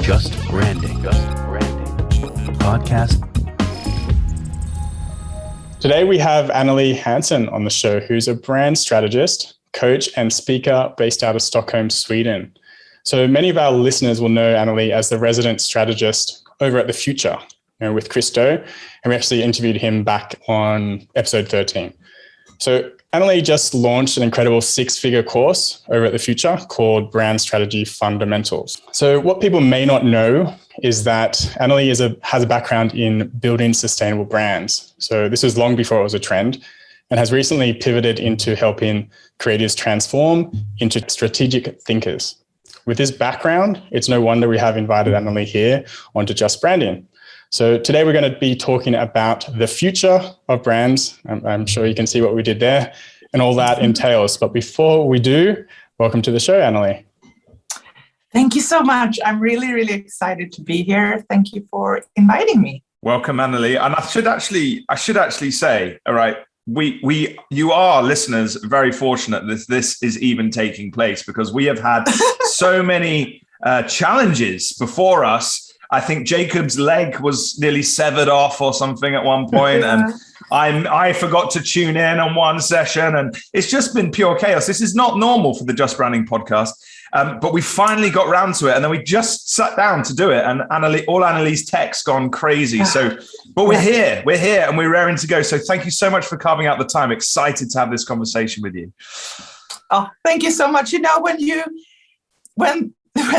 Just Branding. Podcast. Today we have Anneli Hansson on the show, who's a brand strategist, coach, and speaker based out of Stockholm, Sweden. So many of our listeners will know Anneli as the resident strategist over at TheFutur, with Chris Do, and we actually interviewed him back on episode 13. So Anneli just launched an incredible 6-figure course over at TheFutur called Brand Strategy Fundamentals. So what people may not know is that Anneli has a background in building sustainable brands. So this was long before it was a trend and has recently pivoted into helping creatives transform into strategic thinkers. With this background, it's no wonder we have invited Anneli here onto Just Branding. So today we're going to be talking about the future of brands. I'm sure you can see what we did there and all that entails. But before we do, welcome to the show, Anneli. Thank you so much. I'm really, really excited to be here. Thank you for inviting me. Welcome, Anneli. And I should actually say, all right, you are listeners very fortunate that this is even taking place, because we have had so many challenges before us. I think Jacob's leg was nearly severed off or something at one point, and I forgot to tune in on one session, and it's just been pure chaos. This is not normal for the Just Branding podcast, but we finally got round to it, and then we just sat down to do it, and Anneli's tech's gone crazy. So, but we're here, and we're raring to go. So thank you so much for carving out the time. Excited to have this conversation with you. Oh, thank you so much. You know, when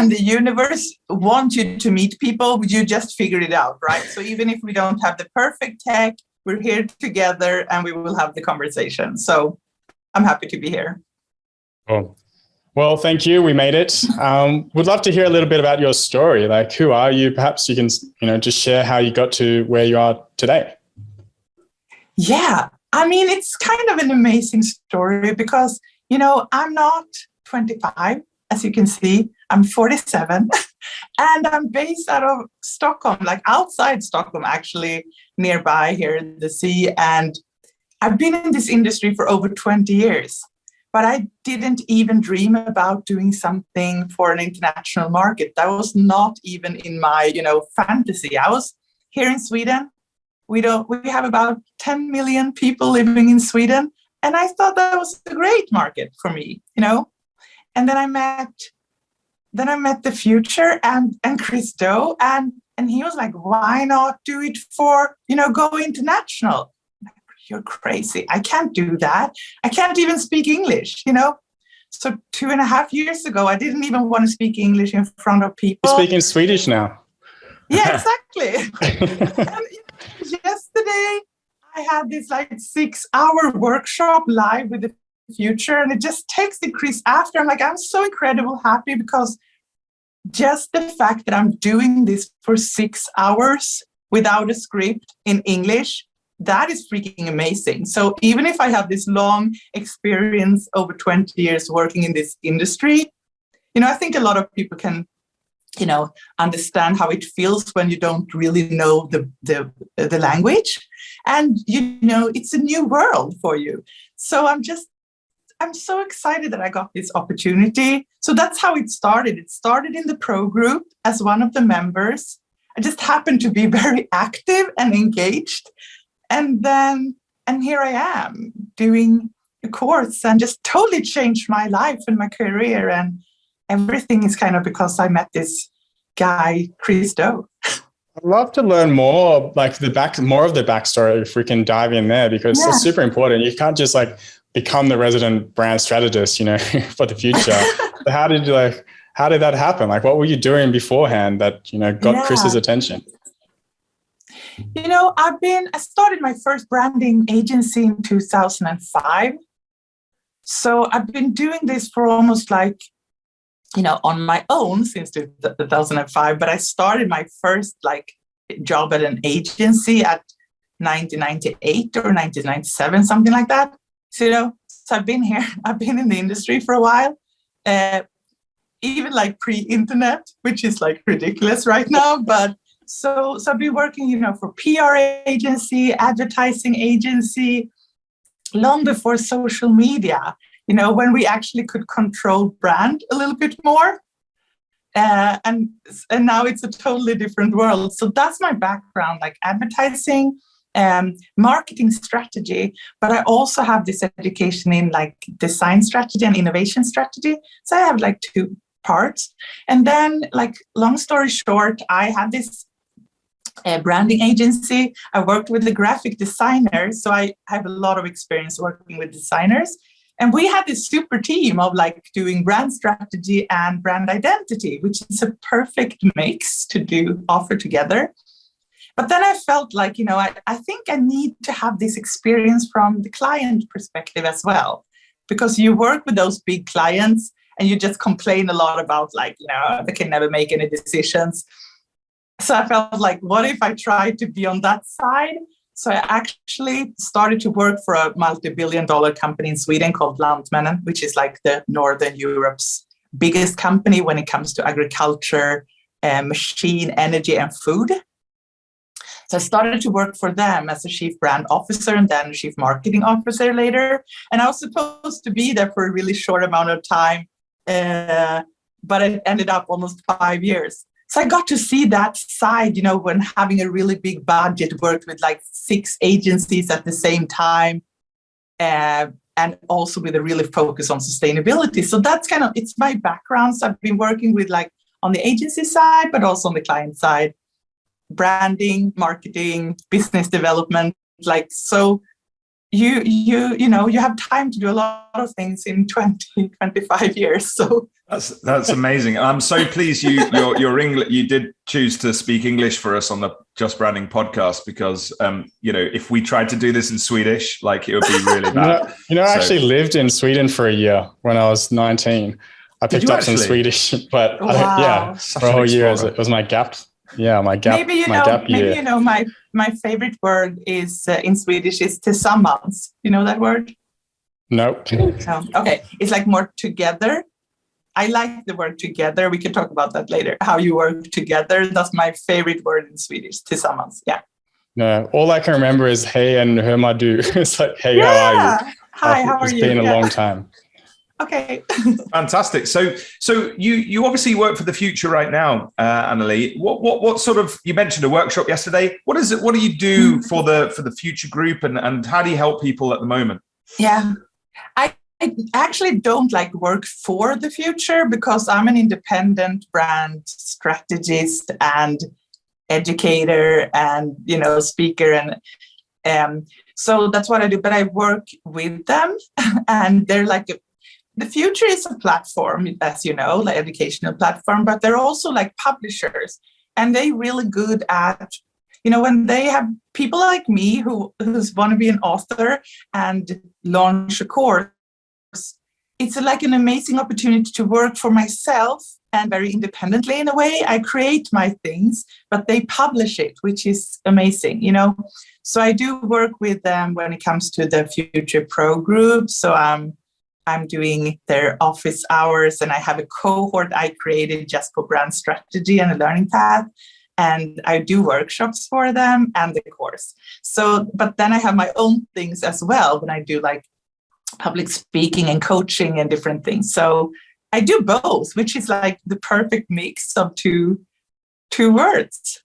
the universe wants you to meet people, you just figure it out, right? So even if we don't have the perfect tech, we're here together and we will have the conversation. So I'm happy to be here. Cool. Well, thank you. We made it. Would love to hear a little bit about your story. Like, who are you? Perhaps you can, just share how you got to where you are today. Yeah, I mean, it's kind of an amazing story because, I'm not 25. As you can see, I'm 47 and I'm based out of Stockholm, like outside Stockholm, actually nearby here in the sea. And I've been in this industry for over 20 years, but I didn't even dream about doing something for an international market. That was not even in my, fantasy. I was here in Sweden. We have about 10 million people living in Sweden. And I thought that was a great market for me, And then I met TheFutur and Chris Do, and he was like, why not do it for, go international? Like, you're crazy. I can't do that. I can't even speak English, So 2.5 years ago, I didn't even want to speak English in front of people. You're speaking Swedish now. Yeah, exactly. And, yesterday, I had this 6-hour workshop live with TheFutur, and it just texted Chris after. I'm like, I'm so incredibly happy because just the fact that I'm doing this for 6 hours without a script in English, that is freaking amazing. So even if I have this long experience over 20 years working in this industry, I think a lot of people can, understand how it feels when you don't really know the language, and it's a new world for you. So I'm so excited that I got this opportunity. So that's how it started. It started in the pro group as one of the members. I just happened to be very active and engaged. And here I am doing a course and just totally changed my life and my career. And everything is kind of because I met this guy, Chris Do. I'd love to learn more, more of the backstory, if we can dive in there, because it's super important. You can't just become the resident brand strategist, for TheFutur. So how did that happen? What were you doing beforehand that, got Chris's attention? I started my first branding agency in 2005. So I've been doing this for almost on my own since 2005, but I started my first job at an agency at 1998 or 1997, something like that. So I've been here. I've been in the industry for a while, even pre-internet, which is ridiculous right now. But so I've been working, for PR agency, advertising agency, long before social media. When we actually could control brand a little bit more. and now it's a totally different world. So that's my background, like advertising, marketing strategy, but I also have this education in like design strategy and innovation strategy. So I have like two parts. And then, like, long story short, I had this branding agency. I worked with the graphic designers, so I have a lot of experience working with designers. And we had this super team of like doing brand strategy and brand identity, which is a perfect mix to offer together. But then I felt like, I think I need to have this experience from the client perspective as well, because you work with those big clients and you just complain a lot about like, they can never make any decisions. So I felt like, what if I tried to be on that side? So I actually started to work for a multi-billion-dollar company in Sweden called Lantmännen, which is like the Northern Europe's biggest company when it comes to agriculture, machine, energy, and food. So I started to work for them as a chief brand officer and then chief marketing officer later. And I was supposed to be there for a really short amount of time, but it ended up almost 5 years. So I got to see that side, when having a really big budget, worked with like 6 agencies at the same time, and also with a really focus on sustainability. So that's it's my background. So I've been working with like on the agency side, but also on the client side, branding, marketing, business development. Like, so you have time to do a lot of things in 25 years. So that's amazing. I'm so pleased your English, you did choose to speak English for us on the Just Branding podcast, because if we tried to do this in Swedish, like, it would be really bad. I actually lived in Sweden for a year when I was 19. I picked up some Swedish, but wow. For a whole year. It was my gap. Yeah, my gap. Gap year. Maybe my favorite word is in Swedish is tillsammans. You know that word? Nope. Okay, it's like more together. I like the word together. We can talk about that later. How you work together. That's my favorite word in Swedish. Tillsammans. Yeah. No, all I can remember is hey and hur mår du. It's like, hey, how are you? Hi, how are you? It's been a long time. Okay. Fantastic. So you obviously work for the Future right now, Anneli. What sort of, you mentioned a workshop yesterday. What is it? What do you do for the Future group, and how do you help people at the moment? Yeah, I actually don't like work for the Future, because I'm an independent brand strategist and educator and speaker, and so that's what I do. But I work with them, and they're like the Future is a platform, as you know, like educational platform, but they're also like publishers, and they're really good at, when they have people like me who's want to be an author and launch a course, it's like an amazing opportunity to work for myself and very independently in a way. I create my things, but they publish it, which is amazing, So I do work with them when it comes to the Future Pro group. So I'm doing their office hours, and I have a cohort I created just for brand strategy and a learning path. And I do workshops for them and the course. So, but then I have my own things as well when I do like public speaking and coaching and different things. So I do both, which is like the perfect mix of two worlds,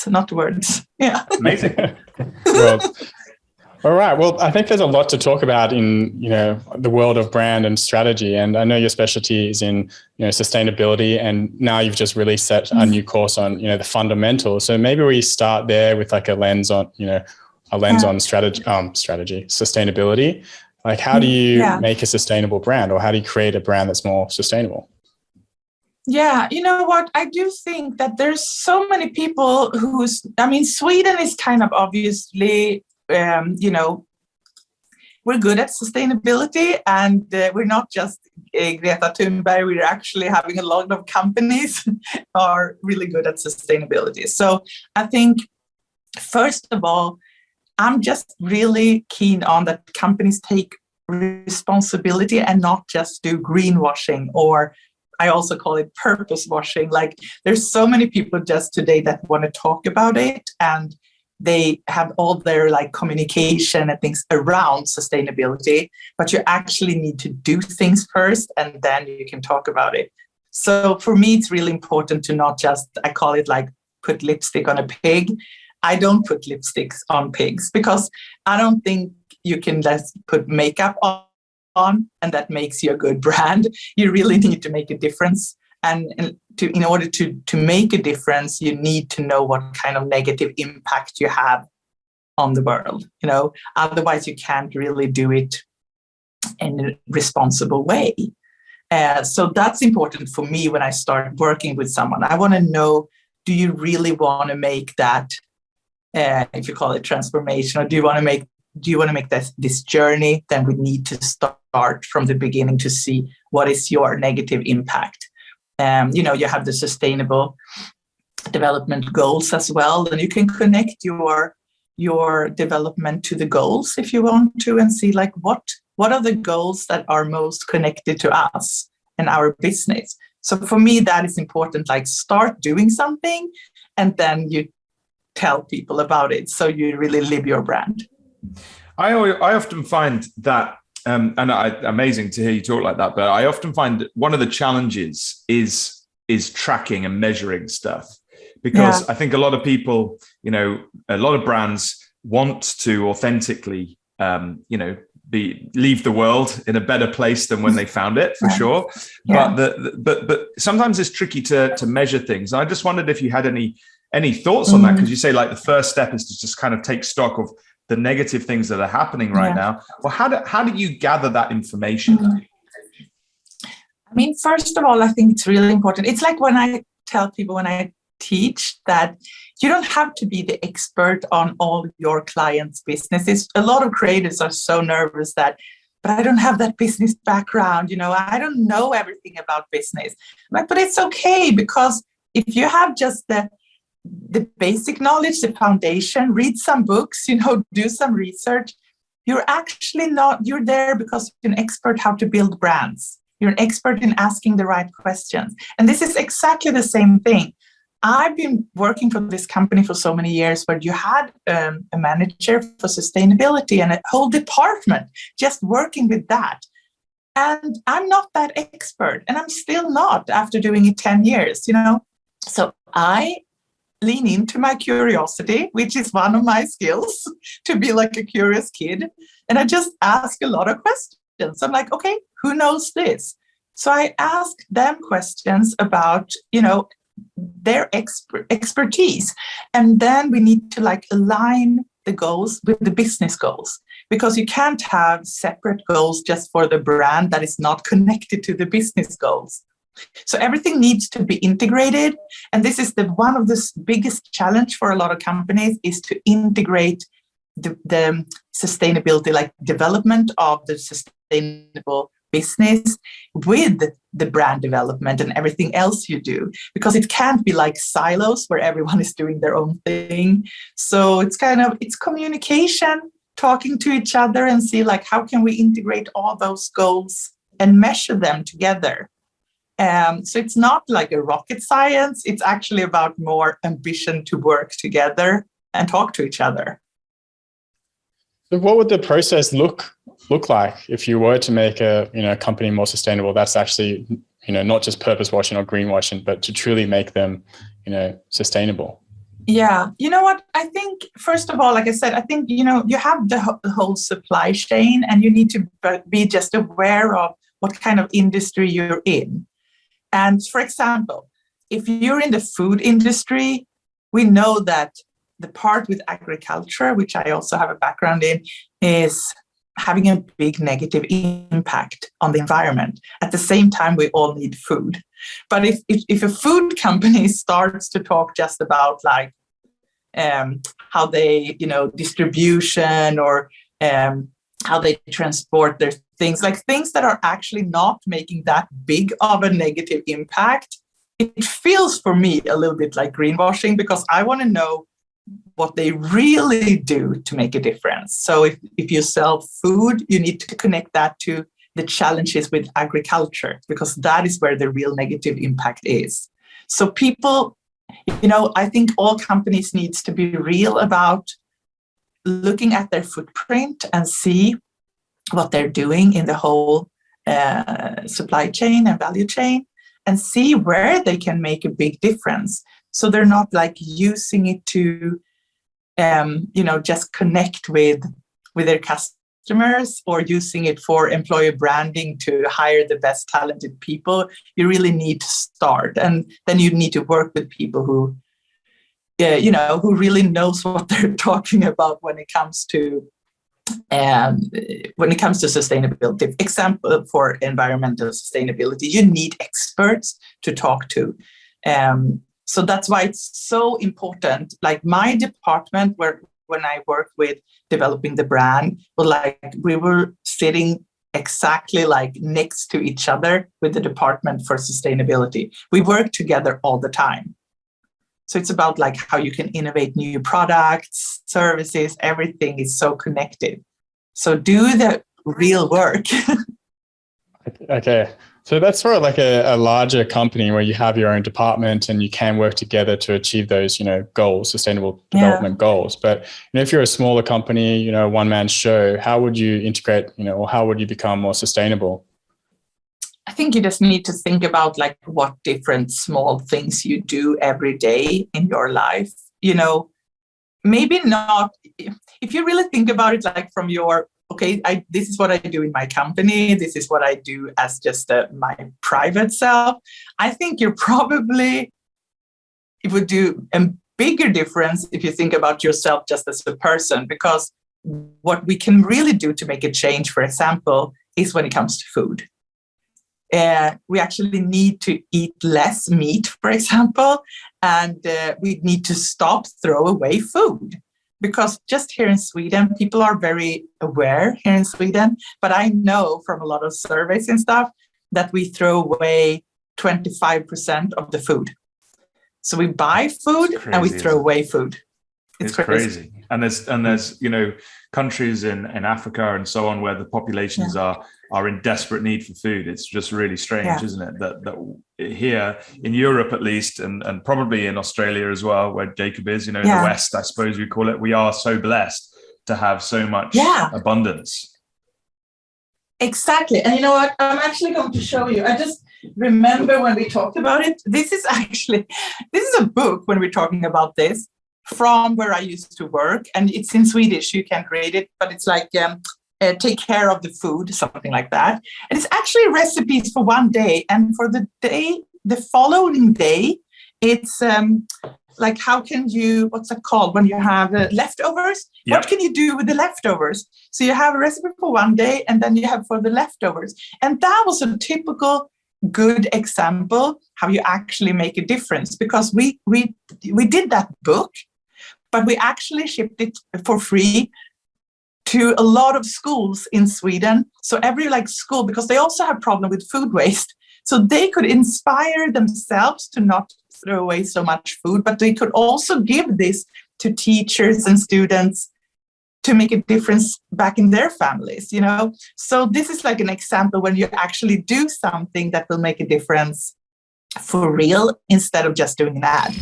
not words. Yeah. Amazing. All right. Well, I think there's a lot to talk about in, the world of brand and strategy. And I know your specialty is in, sustainability. And now you've just released a new course on, the fundamentals. So maybe we start there with like a lens on, on strategy, sustainability. Like, how do you make a sustainable brand, or how do you create a brand that's more sustainable? Yeah, you know what? I do think that there's so many people Sweden is kind of obviously, we're good at sustainability, and we're not just Greta Thunberg. We're actually having a lot of companies are really good at sustainability. So I think, first of all, I'm just really keen on that companies take responsibility and not just do greenwashing, or I also call it purpose washing. Like, there's so many people just today that want to talk about it, and they have all their like communication and things around sustainability, but you actually need to do things first, and then you can talk about it. So for me, it's really important to not just, I call it like put lipstick on a pig. I don't put lipsticks on pigs because I don't think you can just put makeup on and that makes you a good brand. You really need to make a difference. And in order to make a difference, you need to know what kind of negative impact you have on the world. Otherwise you can't really do it in a responsible way. So that's important for me when I start working with someone. I want to know, do you really want to make that, if you call it transformation, or do you want to make this journey? Then we need to start from the beginning to see what is your negative impact. You have the sustainable development goals as well, and you can connect your development to the goals if you want to, and see like what are the goals that are most connected to us and our business. So for me, that is important, like start doing something and then you tell people about it. So you really live your brand. I often find that, amazing to hear you talk like that, but I often find one of the challenges is tracking and measuring stuff. Because I think a lot of people, a lot of brands want to authentically, leave the world in a better place than when they found it, for sure. Yeah. But sometimes it's tricky to measure things. I just wondered if you had any thoughts on that, because you say like the first step is to just kind of take stock of the negative things that are happening right now. Well, how do you gather that information? I mean, first of all, I think it's really important. It's like when I tell people, when I teach, that you don't have to be the expert on all your clients' businesses. A lot of creators are so nervous but I don't have that business background. I don't know everything about business. But it's okay, because if you have just the basic knowledge, the foundation, read some books, do some research, you're there because you're an expert how to build brands. You're an expert in asking the right questions. And this is exactly the same thing. I've been working for this company for so many years, where you had a manager for sustainability and a whole department just working with that. And I'm not that expert, and I'm still not after doing it 10 years, So I lean into my curiosity, which is one of my skills, to be like a curious kid. And I just ask a lot of questions. I'm like, okay, who knows this? So I ask them questions about, their expertise. And then we need to align the goals with the business goals, because you can't have separate goals just for the brand that is not connected to the business goals. So everything needs to be integrated. And this is one of the biggest challenge for a lot of companies, is to integrate the sustainability, like development of the sustainable business with the brand development and everything else you do, because it can't be like silos where everyone is doing their own thing. So it's communication, talking to each other and see how can we integrate all those goals and measure them together. So it's not like a rocket science. It's actually about more ambition to work together and talk to each other. So what would the process look like if you were to make a company more sustainable? That's actually not just purpose washing or greenwashing, but to truly make them sustainable. Yeah, you know what? I think first of all, like I said, I think you have the whole supply chain, and you need to be just aware of what kind of industry you're in. And for example, if you're in the food industry, we know that the part with agriculture, which I also have a background in, is having a big negative impact on the environment. At the same time, we all need food. But if a food company starts to talk just about how they, distribution or how they transport their things, things that are actually not making that big of a negative impact, it feels for me a little bit like greenwashing, because I want to know what they really do to make a difference. So if you sell food, you need to connect that to the challenges with agriculture, because that is where the real negative impact is. So people, I think all companies needs to be real about looking at their footprint and see what they're doing in the whole supply chain and value chain, and see where they can make a big difference. So they're not like using it to, just connect with their customers, or using it for employer branding to hire the best talented people. You really need to start, and then you need to work with people who really knows what they're talking about when it comes to sustainability. Example for environmental sustainability, you need experts to talk to. So that's why it's so important. Like my department, when I worked with developing the brand, we were sitting exactly like next to each other with the department for sustainability. We work together all the time. So it's about like how you can innovate new products, services, everything is so connected. So do the real work. Okay. So that's sort of like a larger company where you have your own department and you can work together to achieve those, goals, sustainable development goals. But if you're a smaller company, a one-man show, how would you integrate, or how would you become more sustainable? I think you just need to think about like what different small things you do every day in your life. Maybe not, if you really think about it, like from your, this is what I do in my company, this is what I do as just my private self. I think it would do a bigger difference if you think about yourself just as a person, because what we can really do to make a change, for example, is when it comes to food. We actually need to eat less meat, for example, and we need to stop throw away food. Because just here in Sweden, people are very aware here in Sweden, but I know from a lot of surveys and stuff that we throw away 25% of the food. So we buy food and we throw away food. It's crazy. And there's countries in Africa and so on where the populations are in desperate need for food. It's just really strange, isn't it? That here in Europe, at least, and probably in Australia as well, where Jacob is, in the West, I suppose we call it, we are so blessed to have so much abundance. Exactly. And you know what? I'm actually going to show you. I just remember when we talked about it. This is a book when we're talking about this, from where I used to work, and it's in Swedish. You can't read it, but it's like take care of the food, something like that. And it's actually recipes for one day, and for the following day, it's like how can you, what's it called when you have leftovers? Yep. What can you do with the leftovers? So you have a recipe for one day, and then you have for the leftovers. And that was a typical good example how you actually make a difference, because we did that book, but we actually shipped it for free to a lot of schools in Sweden. So every school, because they also have problem with food waste, so they could inspire themselves to not throw away so much food, but they could also give this to teachers and students to make a difference back in their families, So this is like an example when you actually do something that will make a difference for real instead of just doing an ad.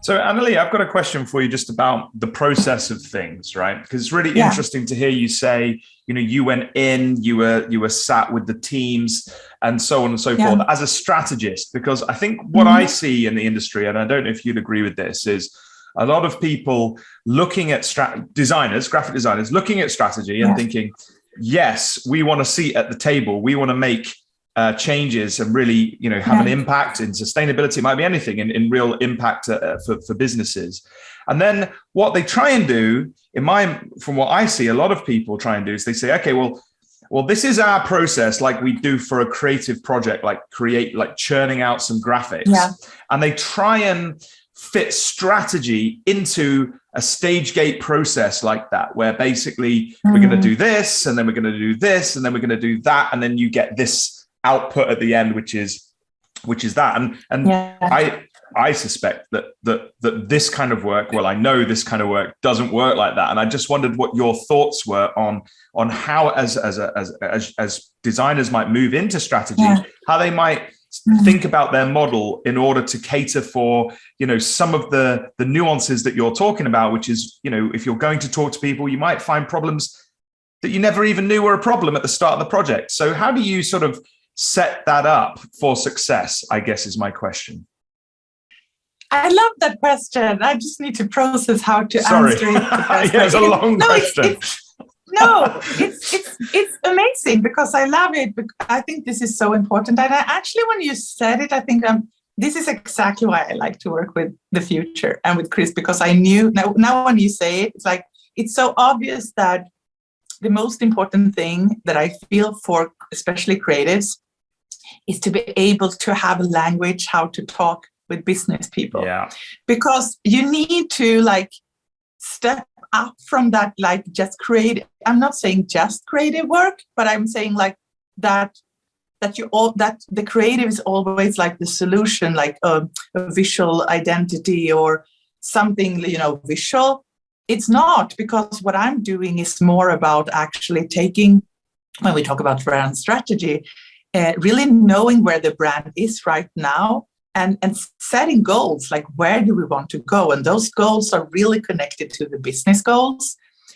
So, Anneli, I've got a question for you just about the process of things, right? Because it's really interesting to hear you say, you went in, you were sat with the teams and so on and so forth as a strategist. Because I think what I see in the industry, and I don't know if you'd agree with this, is a lot of people looking at graphic designers, looking at strategy and thinking, yes, we want a seat at the table. We want to make changes and really, have an impact in sustainability. It might be anything in real impact for businesses. And then what they try and do, from what I see, a lot of people try and do is they say, okay, well, this is our process, like we do for a creative project, like churning out some graphics. And they try and fit strategy into a stage gate process like that, where basically we're going to do this, and then we're going to do this, and then we're going to do that, and then you get this output at the end, which is that. And I suspect that this kind of work, well, I know this kind of work doesn't work like that. And I just wondered what your thoughts were on how as designers might move into strategy, how they might think about their model in order to cater for, some of the nuances that you're talking about, which is, if you're going to talk to people, you might find problems that you never even knew were a problem at the start of the project. So how do you sort of set that up for success, I guess is my question. I love that question. I just need to process how to answer it. Yeah, it's a long question. It's amazing because I love it. I think this is so important. And actually, when you said it, I think this is exactly why I like to work with TheFutur and with Chris, because I knew now when you say it, it's like, it's so obvious that the most important thing that I feel for especially creatives is to be able to have a language, how to talk with business people. Yeah. Because you need to like step up from that, like just create. I'm not saying just creative work, but I'm saying like that the creative is always like the solution, like a visual identity or something, visual. It's not, because what I'm doing is more about actually taking, when we talk about brand strategy, really knowing where the brand is right now and setting goals, like where do we want to go? And those goals are really connected to the business goals.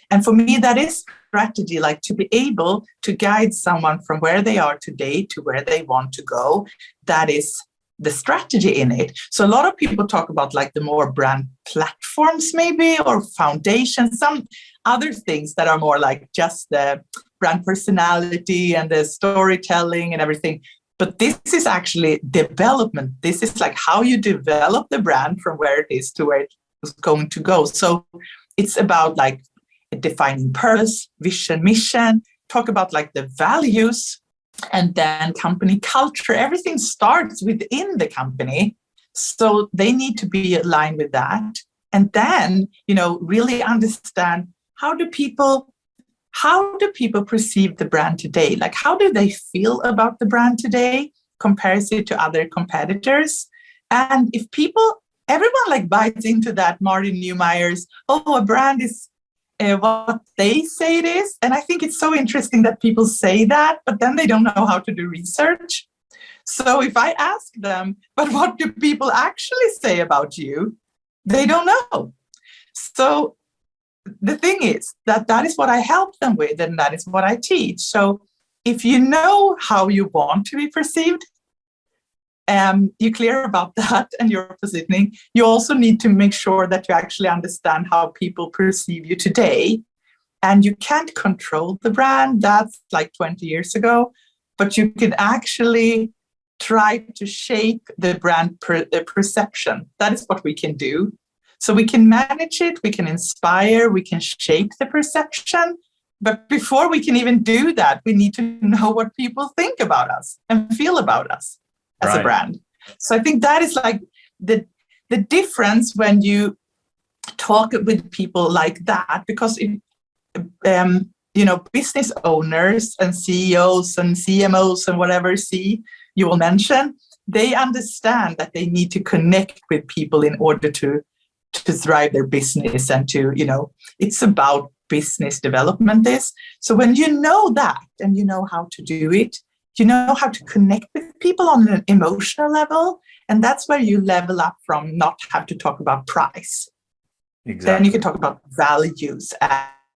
And for me, that is strategy, like to be able to guide someone from where they are today to where they want to go. That is the strategy in it. So a lot of people talk about like the more brand platforms maybe, or foundations, some other things that are more like just the brand personality and the storytelling and everything. But this is actually development. This is like how you develop the brand from where it is to where it's going to go. So it's about like defining purpose, vision, mission, talk about like the values, and then company culture. Everything starts within the company. So they need to be aligned with that. And then, really understand how do people perceive the brand today? Like, how do they feel about the brand today compares it to other competitors? And if everyone like buys into that Martin Neumeyer's, a brand is what they say it is. And I think it's so interesting that people say that, but then they don't know how to do research. So if I ask them, but what do people actually say about you? They don't know. So the thing is that is what I help them with, and that is what I teach. So if you know how you want to be perceived, you're clear about that and your positioning, you also need to make sure that you actually understand how people perceive you today. And you can't control the brand, that's like 20 years ago, but you can actually try to shape the brand perception. That is what we can do. So we can manage it, we can inspire, we can shape the perception. But before we can even do that, we need to know what people think about us and feel about us as a brand. So I think that is like the difference when you talk with people like that, because business owners and CEOs and CMOs and whatever you will mention, they understand that they need to connect with people in order to thrive their business and to, it's about business development. So when you know that and you know how to do it, you know how to connect with people on an emotional level. And that's where you level up from not have to talk about price. Exactly. Then you can talk about values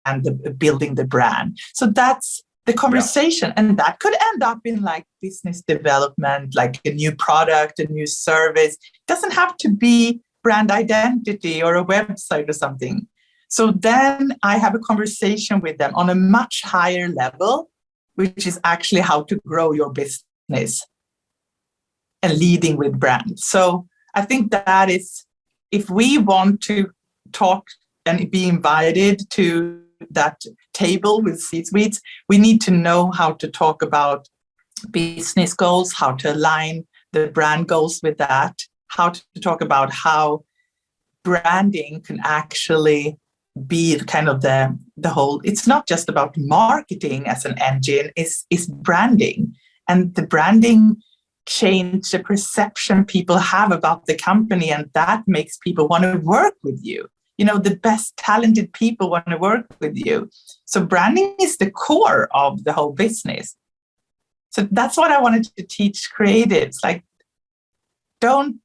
and building the brand. So that's the conversation. Yeah. And that could end up in like business development, like a new product, a new service. It doesn't have to be brand identity or a website or something. So then I have a conversation with them on a much higher level, which is actually how to grow your business and leading with brands. So I think that is, if we want to talk and be invited to that table with C-suites, we need to know how to talk about business goals, how to align the brand goals with that, how to talk about how branding can actually be kind of the whole, it's not just about marketing as an engine, it's branding. And the branding change the perception people have about the company, and that makes people want to work with you. The best talented people want to work with you. So branding is the core of the whole business. So that's what I wanted to teach creatives. Like, don't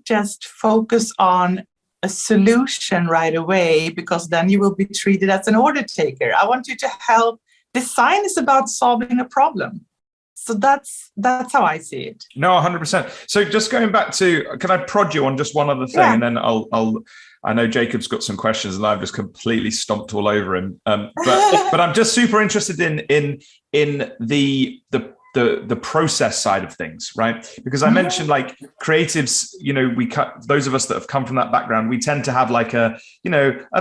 just focus on a solution right away, because then you will be treated as an order taker. I want you to help. Design is about solving a problem. So that's how I see it. No, 100%. So just going back to, can I prod you on just one other thing, Yeah. and then I know Jacob's got some questions, and I've just completely stomped all over him. But I'm just super interested in the process side of things, right? Because I mentioned like creatives, those of us that have come from that background, we tend to have like a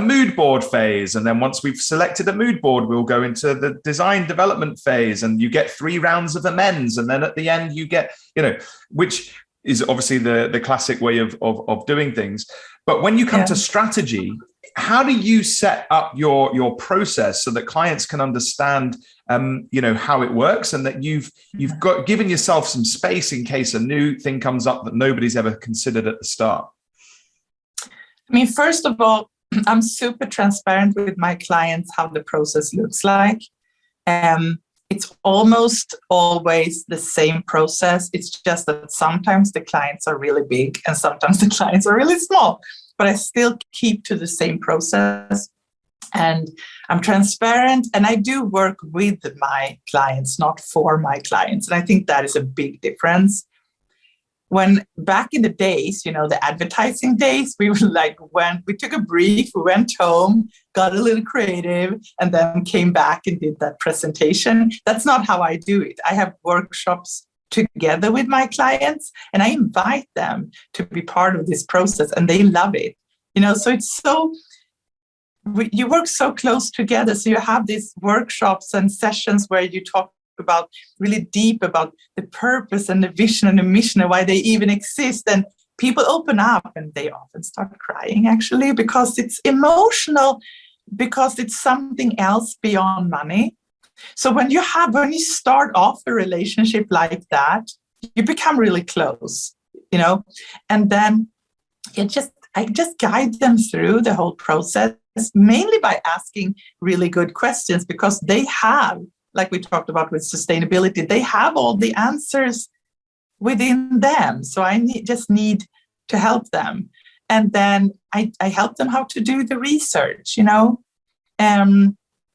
mood board phase. And then once we've selected a mood board, we'll go into the design development phase, and you get 3 rounds of amends. And then at the end you get, which is obviously the classic way of doing things. But when you come to strategy, how do you set up your process so that clients can understand how it works, and that you've got given yourself some space in case a new thing comes up that nobody's ever considered at the start? I mean, first of all, I'm super transparent with my clients how the process looks like. It's almost always the same process. It's just that sometimes the clients are really big and sometimes the clients are really small, but I still keep to the same process. And I'm transparent, and I do work with my clients, not for my clients. And I think that is a big difference. When back in the days, the advertising days, we were we took a brief, we went home, got a little creative, and then came back and did that presentation. That's not how I do it. I have workshops together with my clients, and I invite them to be part of this process, and they love it. So it's you work so close together. So you have these workshops and sessions where you talk about really deep about the purpose and the vision and the mission and why they even exist. And people open up, and they often start crying, actually, because it's emotional, because it's something else beyond money. So when you start off a relationship like that, you become really close, and then I just guide them through the whole process, mainly by asking really good questions, because they have, like we talked about with sustainability, they have all the answers within them. So I just need to help them. And then I help them how to do the research,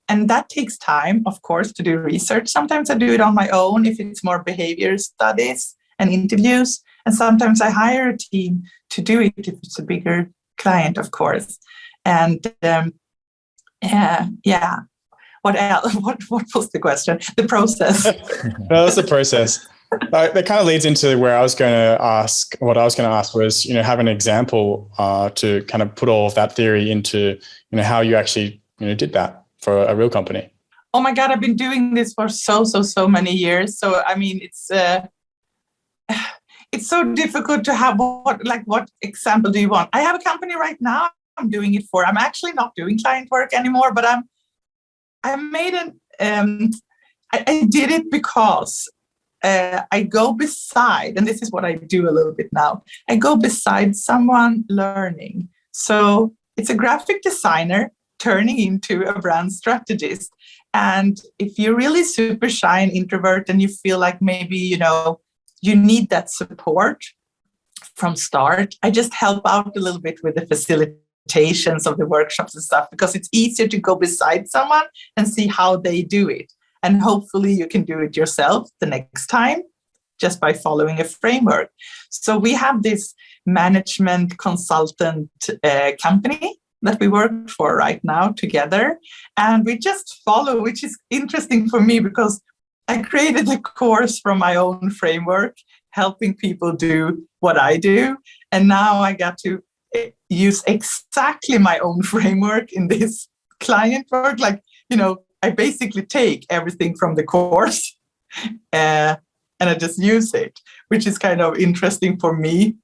and that takes time, of course, to do research. Sometimes I do it on my own if it's more behavior studies and interviews. And sometimes I hire a team to do it if it's a bigger client, of course. And what else? What was the question? The process. No, that's the process. That kind of leads into where I was going to ask. What I was going to ask was, have an example to kind of put all of that theory into, how you actually, did that for a real company. Oh my God, I've been doing this for so many years. So I mean, it's so difficult to have what example do you want? I have a company right now I'm doing it for. I'm actually not doing client work anymore, but I did it because I go beside, and this is what I do a little bit now. I go beside someone learning. So it's a graphic designer turning into a brand strategist. And if you're really super shy and introvert and you feel like maybe, you need that support from start, I just help out a little bit with the facilitations of the workshops and stuff, because it's easier to go beside someone and see how they do it. And hopefully you can do it yourself the next time just by following a framework. So we have this management consultant company that we work for right now together. And we just follow, which is interesting for me because I created a course from my own framework, helping people do what I do. And now I got to use exactly my own framework in this client work. I basically take everything from the course and I just use it, which is kind of interesting for me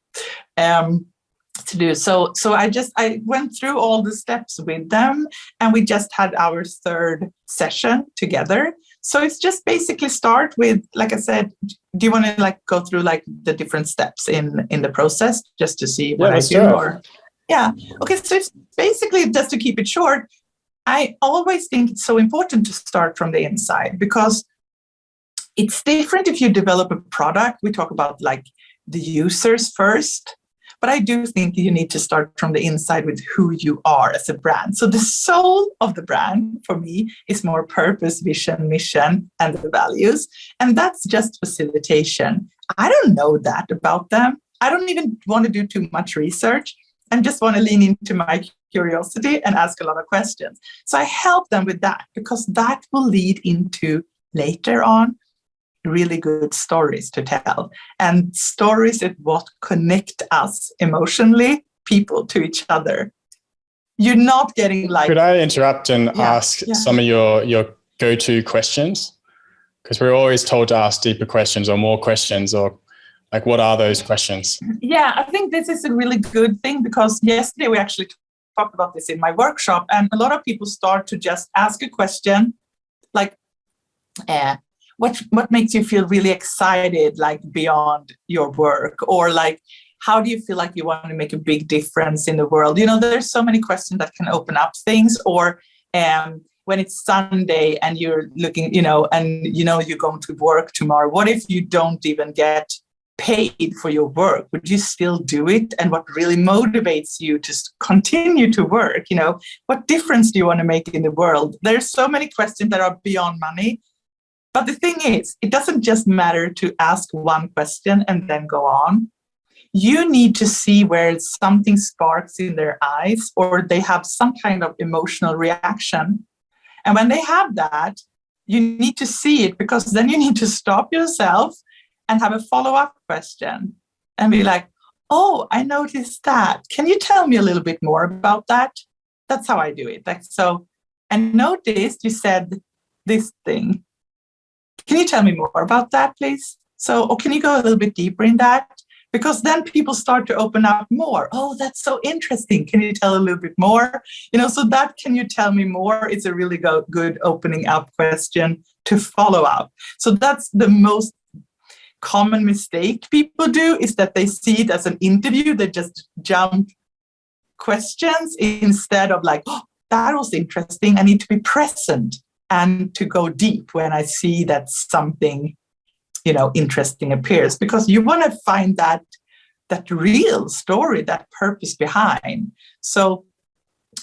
to do. So I went through all the steps with them, and we just had our third session together. So it's just basically start with, like I said, do you want to go through the different steps in the process just to see what I do? Or okay. So it's basically, just to keep it short, I always think it's so important to start from the inside, because it's different if you develop a product. We talk about the users first, But I do think you need to start from the inside with who you are as a brand. So the soul of the brand for me is more purpose, vision, mission, and the values. And that's just facilitation. I don't know that about them. I don't even want to do too much research and just want to lean into my curiosity and ask a lot of questions. So I help them with that because that will lead into later on really good stories to tell. And stories is what connect us emotionally, people to each other. You're not getting like... Could I interrupt and ask some of your go-to questions? Because we're always told to ask deeper questions or more questions, or like, what are those questions? Yeah, I think this is a really good thing because yesterday we actually talked about this in my workshop, and a lot of people start to just ask a question like, what makes you feel really excited, like beyond your work, or like, how do you feel like you want to make a big difference in the world? You know, there's so many questions that can open up things. Or when it's Sunday and you're looking, you're going to work tomorrow, what if you don't even get paid for your work? Would you still do it? And what really motivates you to continue to work? You know, what difference do you want to make in the world? There's so many questions that are beyond money. But the thing is, it doesn't just matter to ask one question and then go on. You need to see where something sparks in their eyes or they have some kind of emotional reaction. And when they have that, you need to see it, because then you need to stop yourself and have a follow-up question and be like, oh, I noticed that. Can you tell me a little bit more about that? That's how I do it. Like, so I noticed you said this thing. Can you tell me more about that, please? So, or can you go a little bit deeper in that? Because then people start to open up more. Oh, that's so interesting. Can you tell a little bit more? You know, so that can you tell me more? It's a really good opening up question to follow up. So that's the most common mistake people do, is that they see it as an interview. They just jump questions instead of like, oh, that was interesting. I need to be present and to go deep when I see that something, interesting appears, because you want to find that real story, that purpose behind. So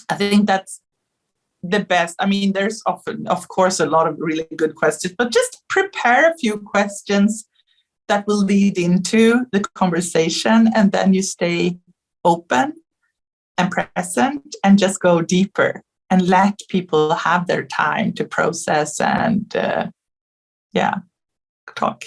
I think that's the best. I mean, there's often, of course, a lot of really good questions, but just prepare a few questions that will lead into the conversation, and then you stay open and present and just go deeper and let people have their time to process and talk.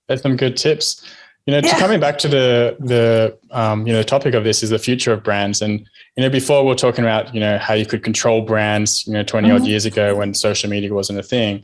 That's some good tips. Coming back to the topic of this is the future of brands. And, before we were talking about, how you could control brands, 20 odd years ago when social media wasn't a thing.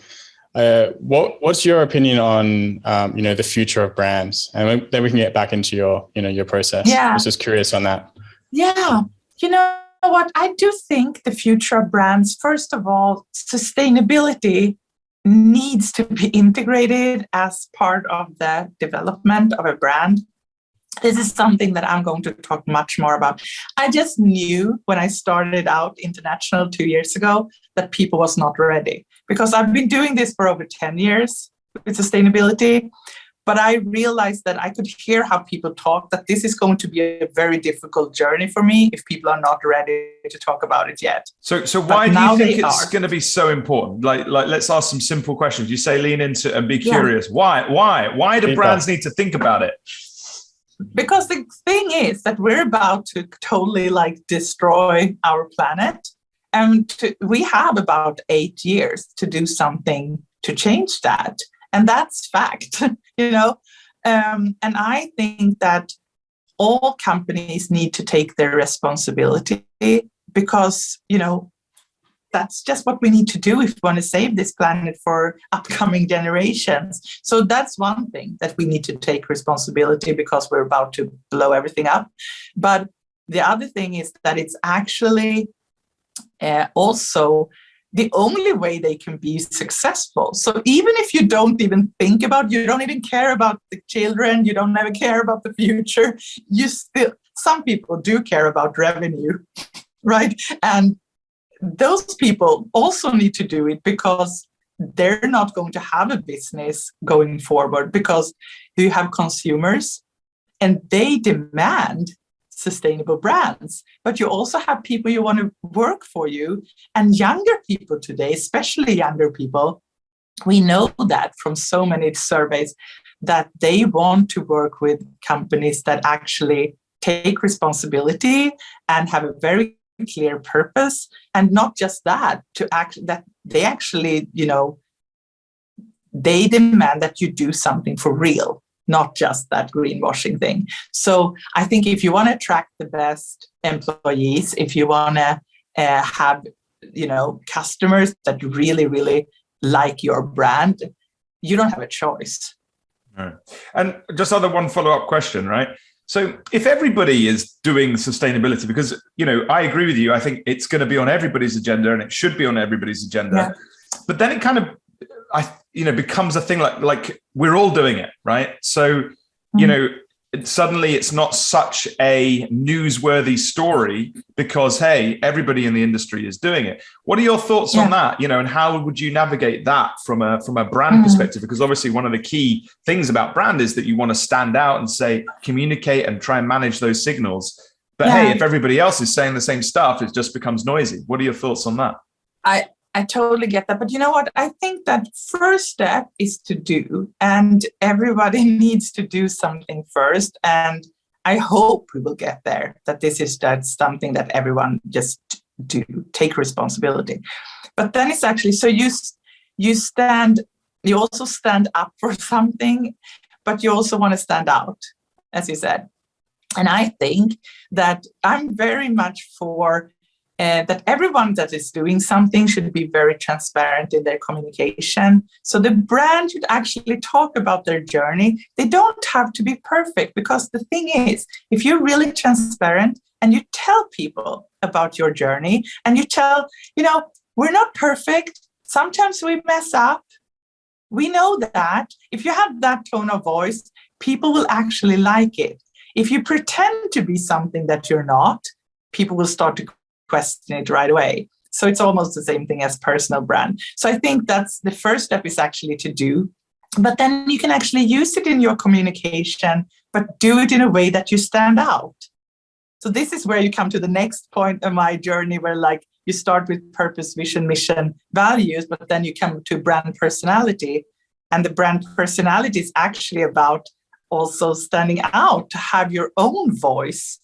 What's your opinion on, the future of brands? And then we can get back into your process. Yeah. I was just curious on that. Yeah. You know what? I do think the future of brands, first of all, sustainability needs to be integrated as part of the development of a brand. This is something that I'm going to talk much more about. I just knew when I started out international 2 years ago that people was not ready, because I've been doing this for over 10 years with sustainability. But I realized that I could hear how people talk, that this is going to be a very difficult journey for me if people are not ready to talk about it yet. So why do you think it's going to be so important? Like, let's ask some simple questions. You say lean into it and be curious. Why do brands need to think about it? Because the thing is that we're about to totally destroy our planet. And we have about 8 years to do something to change that. And that's fact, and I think that all companies need to take their responsibility, because, that's just what we need to do if we want to save this planet for upcoming generations. So that's one thing, that we need to take responsibility because we're about to blow everything up. But the other thing is that it's actually also the only way they can be successful. So even if you don't even think about, you don't even care about the children, you don't ever care about the future, some people do care about revenue, right? And those people also need to do it, because they're not going to have a business going forward, because you have consumers and they demand sustainable brands. But you also have people you want to work for you, and younger people today, especially younger people, we know that from so many surveys that they want to work with companies that actually take responsibility and have a very clear purpose, and not just that, that they actually, they demand that you do something for real, not just that greenwashing thing. So I think if you want to attract the best employees, if you want to have, customers that really, really like your brand, you don't have a choice. Right. And just one follow-up question, right? So if everybody is doing sustainability, because, I agree with you, I think it's going to be on everybody's agenda and it should be on everybody's agenda. Yeah. But then it kind of, becomes a thing like we're all doing it, right? So, suddenly it's not such a newsworthy story because, hey, everybody in the industry is doing it. What are your thoughts on that? And how would you navigate that from a brand perspective? Because obviously one of the key things about brand is that you want to stand out and say, communicate and try and manage those signals. But hey, if everybody else is saying the same stuff, it just becomes noisy. What are your thoughts on that? I totally get that. But you know what? I think that first step is to do, and everybody needs to do something first. And I hope we will get there, that that's something that everyone just do, take responsibility. But then it's actually, so you also stand up for something, but you also want to stand out, as you said. And I think that I'm very much for that everyone that is doing something should be very transparent in their communication. So the brand should actually talk about their journey. They don't have to be perfect, because the thing is, if you're really transparent and you tell people about your journey and you tell, we're not perfect. Sometimes we mess up. We know that. If you have that tone of voice, people will actually like it. If you pretend to be something that you're not, people will start to question it right away. So it's almost the same thing as personal brand. So I think that's the first step, is actually to do. But then you can actually use it in your communication, but do it in a way that you stand out. So this is where you come to the next point of my journey, where you start with purpose, vision, mission, values, but then you come to brand personality. And the brand personality is actually about also standing out, to have your own voice,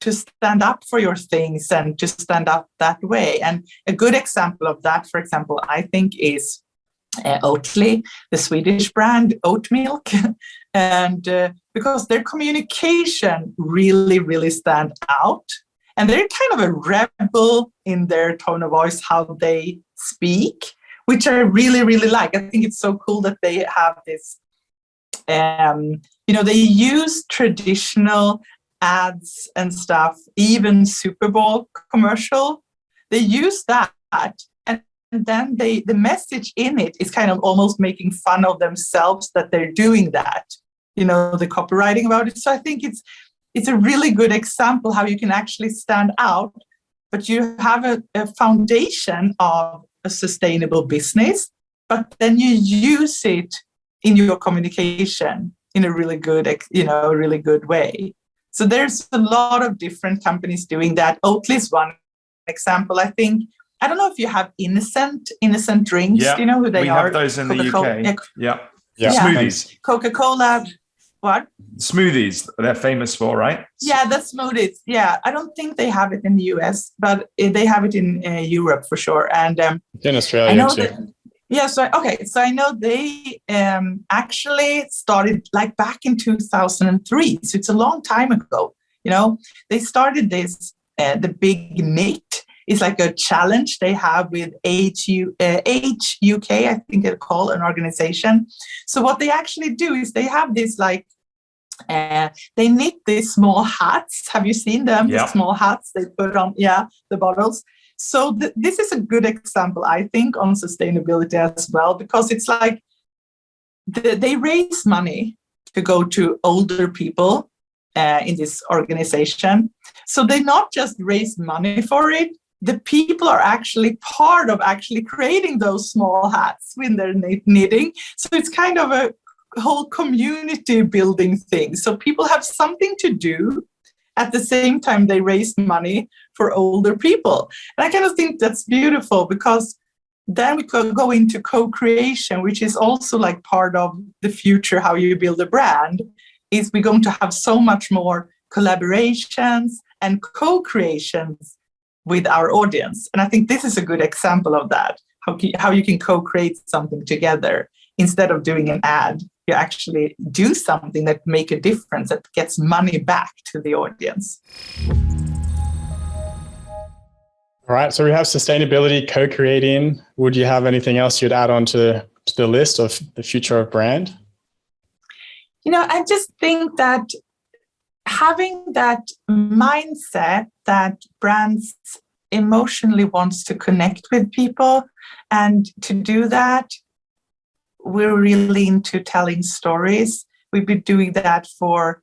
to stand up for your things and to stand up that way. And a good example of that, for example, I think is Oatly, the Swedish brand, oat milk. And because their communication really, really stand out. And they're kind of a rebel in their tone of voice, how they speak, which I really, really like. I think it's so cool that they have this, they use traditional ads and stuff, even Super Bowl commercial. They use that, and then the message in it is kind of almost making fun of themselves that they're doing that, the copywriting about it. So I think it's a really good example how you can actually stand out, but you have a foundation of a sustainable business, but then you use it in your communication in a really good, really good way. So there's a lot of different companies doing that. Oatly is one example. I don't know if you have innocent drinks. Yeah. Do you know who they are? We have those in Coca-Cola. The UK. Yeah. Smoothies. Coca-Cola. What? Smoothies. They're famous for, right? Yeah, the smoothies. Yeah, I don't think they have it in the US, but they have it in Europe for sure. And in Australia too. So I know they actually started back in 2003. So it's a long time ago. They started this, the Big Knit is like a challenge they have with HUK, I think they're called, an organization. So what they actually do is they have this they knit these small hats. Have you seen them? Yeah. The small hats they put on, the bottles. So this is a good example, I think, on sustainability as well, because it's they raise money to go to older people in this organization. So they not just raise money for it, the people are actually part of actually creating those small hats when they're knitting. So it's kind of a whole community building thing. So people have something to do at the same time they raise money for older people. And I kind of think that's beautiful, because then we could go into co-creation, which is also like part of the future, how you build a brand, is we're going to have so much more collaborations and co-creations with our audience. And I think this is a good example of that, how you can co-create something together. Instead of doing an ad, you actually do something that make a difference, that gets money back to the audience. All right, so we have sustainability, co-creating. Would you have anything else you'd add on to the list of the future of brand? I just think that having that mindset that brands emotionally wants to connect with people, and to do that, we're really into telling stories. We've been doing that for,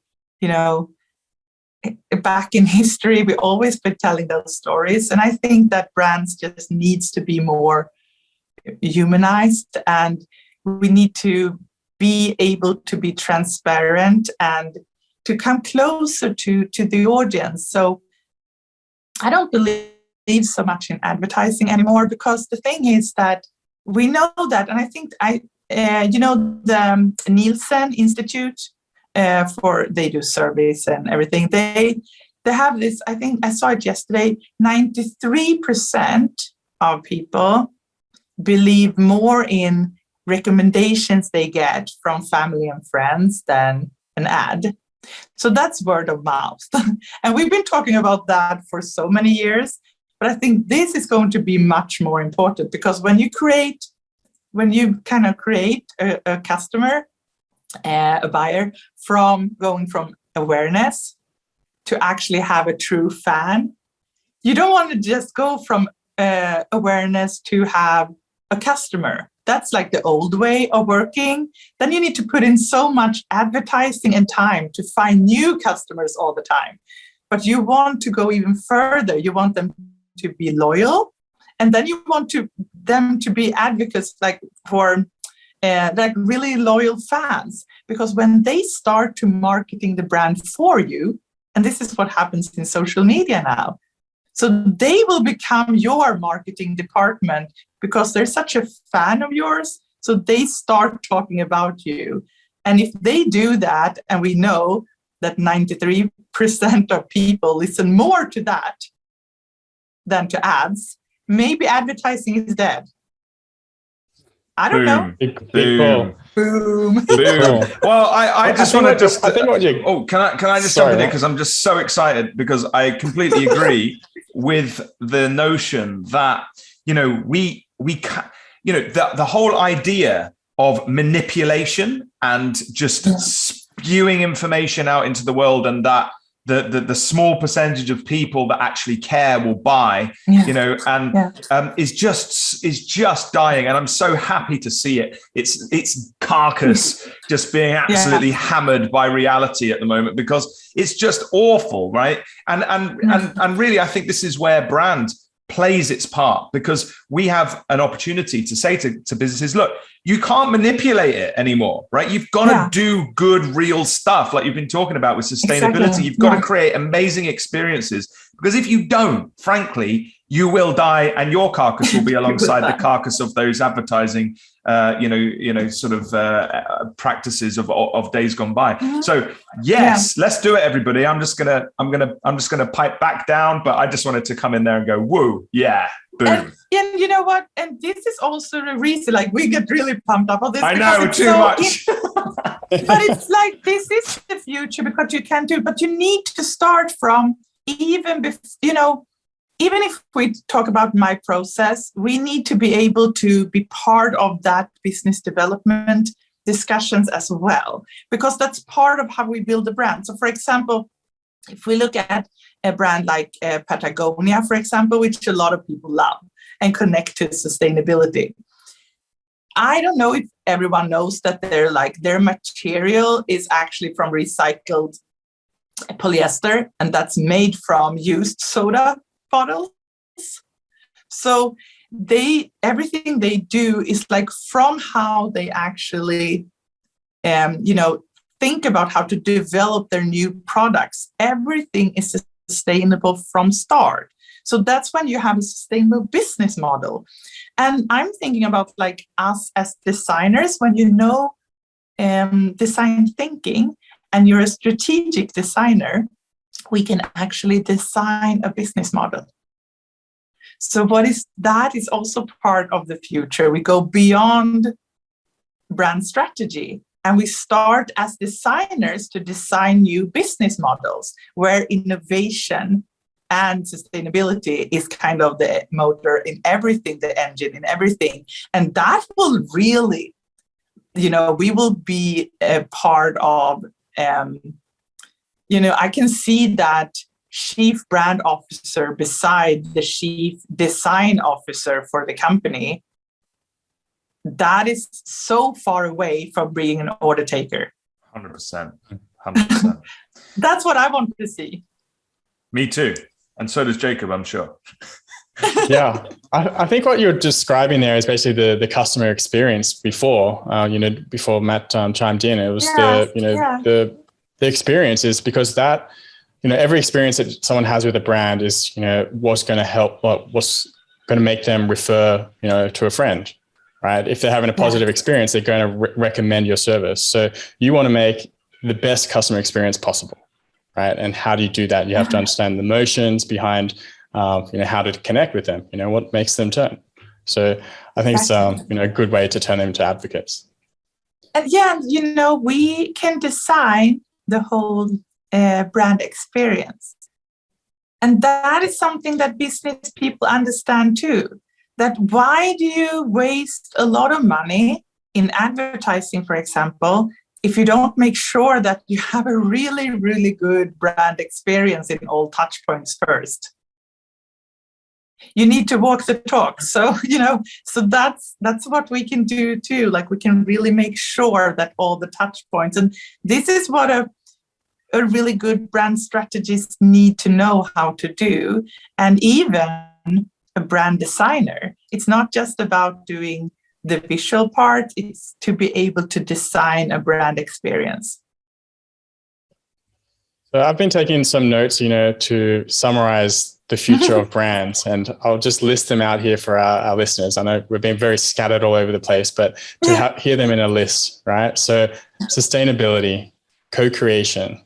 back in history, we always been telling those stories. And I think that brands just needs to be more humanized, and we need to be able to be transparent and to come closer to the audience. So I don't believe so much in advertising anymore, because the thing is that we know that, and I think the Nielsen Institute, they do surveys and everything. They have this, I think I saw it yesterday, 93% of people believe more in recommendations they get from family and friends than an ad. So that's word of mouth. And we've been talking about that for so many years, but I think this is going to be much more important, because when you kind of create a customer, a buyer, from going from awareness to actually have a true fan, you don't want to just go from awareness to have a customer. That's like the old way of working. Then you need to put in so much advertising and time to find new customers all the time. But you want to go even further. You want them to be loyal, and then you want them to be advocates, like for like really loyal fans. Because when they start to marketing the brand for you, and this is what happens in social media now, so they will become your marketing department because they're such a fan of yours. So they start talking about you. And if they do that, and we know that 93% of people listen more to that than to ads, maybe advertising is dead. I don't know. Boom. Boom. Boom. Well, I just want to just. I think what you. Oh, can I just jump in here, because I'm just so excited, because I completely agree with the notion that we the whole idea of manipulation and just spewing information out into the world, and that the small percentage of people that actually care will buy, is just dying. And I'm so happy to see it. It's carcass just being absolutely hammered by reality at the moment, because it's just awful, right? And really, I think this is where brand plays its part, because we have an opportunity to say to businesses, look, you can't manipulate it anymore, right? You've got to do good, real stuff, like you've been talking about with sustainability. Exactly. You've got to create amazing experiences, because if you don't, frankly, you will die, and your carcass will be alongside the carcass of those advertising, practices of days gone by. Mm-hmm. So yes, let's do it, everybody. I'm just gonna pipe back down, but I just wanted to come in there and go, woo, yeah, boom. And you know what? And this is also the reason, like, we get really pumped up on this. I know, too much. But it's like, this is the future, because you can do, but you need to start from even if we talk about my process, we need to be able to be part of that business development discussions as well, because that's part of how we build a brand. So, for example, if we look at a brand like Patagonia, for example, which a lot of people love and connect to sustainability, I don't know if everyone knows that their material is actually from recycled polyester, and that's made from used soda bottles. So everything they do is like from how they actually think about how to develop their new products. Everything is sustainable from start. So that's when you have a sustainable business model. And I'm thinking about like us as designers, when you know design thinking and you're a strategic designer, we can actually design a business model. So that is also part of the future. We go beyond brand strategy and we start as designers to design new business models where innovation and sustainability is kind of the motor in everything, the engine in everything. And that will really, we will be a part of, I can see that chief brand officer beside the chief design officer for the company. That is so far away from being an order taker. 100%. 100%. That's what I want to see. Me too. And so does Jacob, I'm sure. Yeah, I think what you're describing there is basically the customer experience before, before Matt chimed in. It was the experience is because that, every experience that someone has with a brand is, what's going to help, what's going to make them refer, to a friend, right? If they're having a positive experience, they're going to recommend your service. So you want to make the best customer experience possible, right? And how do you do that? You have to understand the motions behind, how to connect with them, what makes them turn. So I think it's, a good way to turn them into advocates. And we can design the whole brand experience. And that is something that business people understand too. That why do you waste a lot of money in advertising, for example, if you don't make sure that you have a really, really good brand experience in all touch points first? You need to walk the talk. So, so that's what we can do too. Like we can really make sure that all the touch points, and this is what a really good brand strategist need to know how to do. And even a brand designer, it's not just about doing the visual part, it's to be able to design a brand experience. So I've been taking some notes, to summarize the future of brands, and I'll just list them out here for our listeners. I know we've been very scattered all over the place, but to hear them in a list, right? So sustainability, co-creation,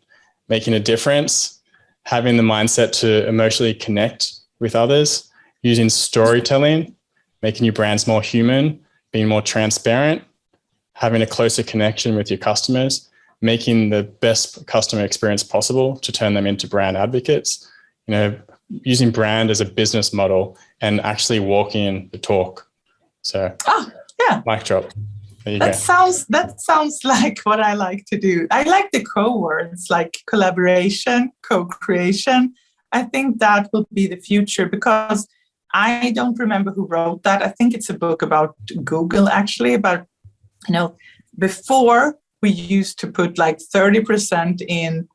making a difference, having the mindset to emotionally connect with others, using storytelling, making your brands more human, being more transparent, having a closer connection with your customers, making the best customer experience possible to turn them into brand advocates, using brand as a business model and actually walking the talk. So, mic drop. There you go. That sounds like what I like to do. I like the co-words like collaboration, co-creation. I think that will be the future because I don't remember who wrote that. I think it's a book about Google actually, but before we used to put like 30% in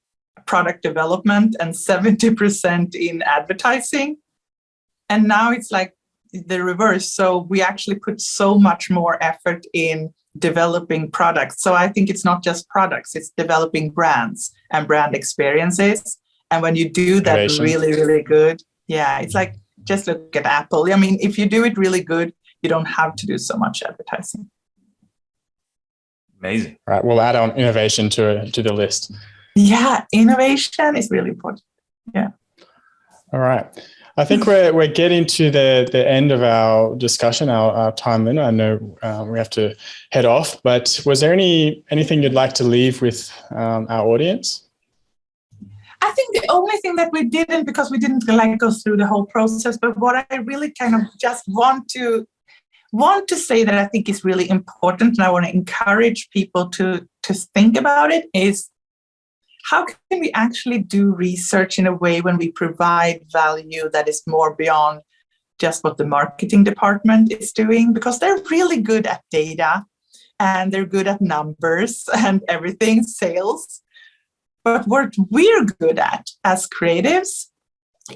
product development and 70% in advertising. And now it's like the reverse. So we actually put so much more effort in developing products. So I think it's not just products, it's developing brands and brand experiences. And when you do that really, really good, it's like, just look at Apple. I mean, if you do it really good, you don't have to do so much advertising. Amazing. Right. We'll add on innovation to the list. Yeah, innovation is really important. Yeah. All right. I think we're getting to the end of our discussion, our time limit. I know we have to head off, but was there anything you'd like to leave with our audience? I think the only thing that we didn't, because we didn't go through the whole process, but what I really kind of just want to say that I think is really important, and I want to encourage people to think about it, is how can we actually do research in a way when we provide value that is more beyond just what the marketing department is doing, because they're really good at data and they're good at numbers and everything, sales. But what we're good at as creatives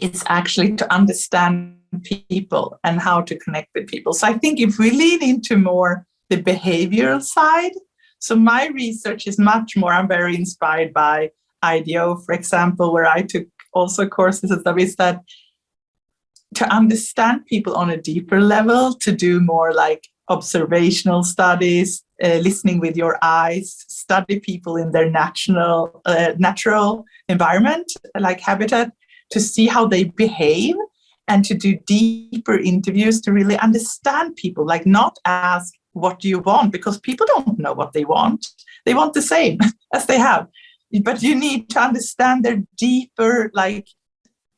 is actually to understand people and how to connect with people. So I think if we lean into more the behavioral side, So my research is much more, I'm very inspired by IDEO, for example, where I took also courses at DAVIES, that to understand people on a deeper level, to do more like observational studies, listening with your eyes, study people in their natural environment, like habitat, to see how they behave, and to do deeper interviews to really understand people, like not ask, what do you want? Because people don't know what they want. They want the same as they have. But you need to understand their deeper, like,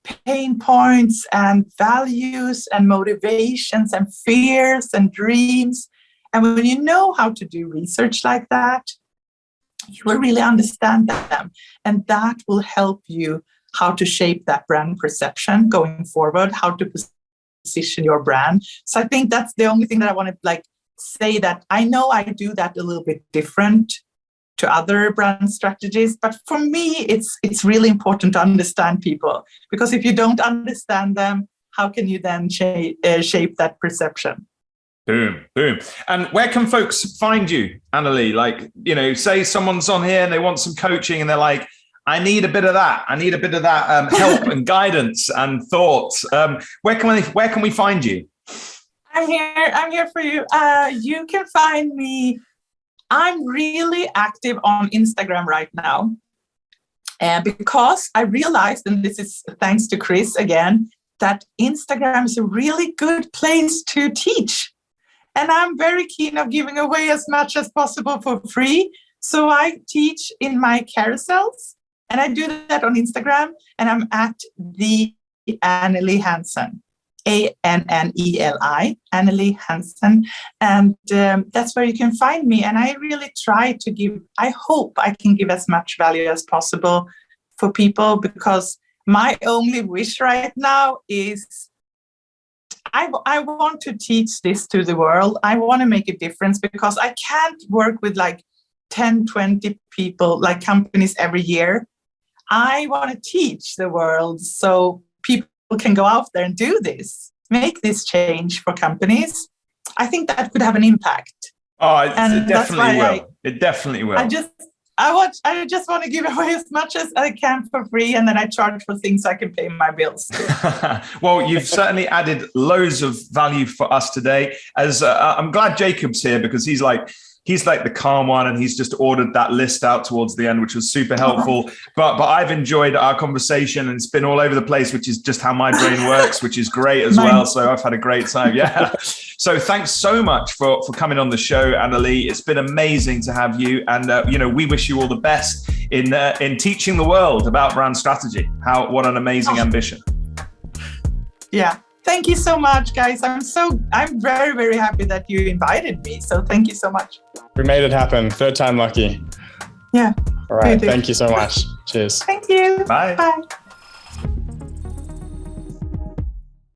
pain points and values and motivations and fears and dreams. And when you know how to do research like that, you will really understand them. And that will help you how to shape that brand perception going forward, how to position your brand. So I think that's the only thing that I want to like say, that I know I do that a little bit different to other brand strategies, but for me, it's really important to understand people, because if you don't understand them, how can you then shape that perception? Boom, boom. And where can folks find you, Anneli? Like, you know, say someone's on here and they want some coaching and they're like, I need a bit of that. I need a bit of that help and guidance and thoughts. Where can we find you? I'm here for you. You can find me. I'm really active on Instagram right now, because I realized, and this is thanks to Chris again, that Instagram is a really good place to teach. And I'm very keen of giving away as much as possible for free. So I teach in my carousels, and I do that on Instagram, and I'm at the Anneli Hansson. Anneli, Anneli Hansson. And that's where you can find me. And I really try to give, I hope I can give as much value as possible for people, because my only wish right now is I want to teach this to the world. I want to make a difference, because I can't work with like 10, 20 people, like companies every year. I want to teach the world so people can go out there and do this, make this change for companies. I think that could have an impact. Oh, it definitely will. It definitely will. I just want to give away as much as I can for free, and then I charge for things I can pay my bills. Well, you've certainly added loads of value for us today. As I'm glad Jacob's here, because he's like the calm one, and he's just ordered that list out towards the end, which was super helpful. But I've enjoyed our conversation, and it's been all over the place, which is just how my brain works, which is great as well. So I've had a great time. Yeah. So thanks so much for coming on the show, Anneli. It's been amazing to have you. And, we wish you all the best in teaching the world about brand strategy. What an amazing ambition. Yeah. Thank you so much, guys. I'm very, very happy that you invited me. So thank you so much. We made it happen. Third time lucky. Yeah. All right. Thank you so much. Cheers. Thank you. Bye. Bye.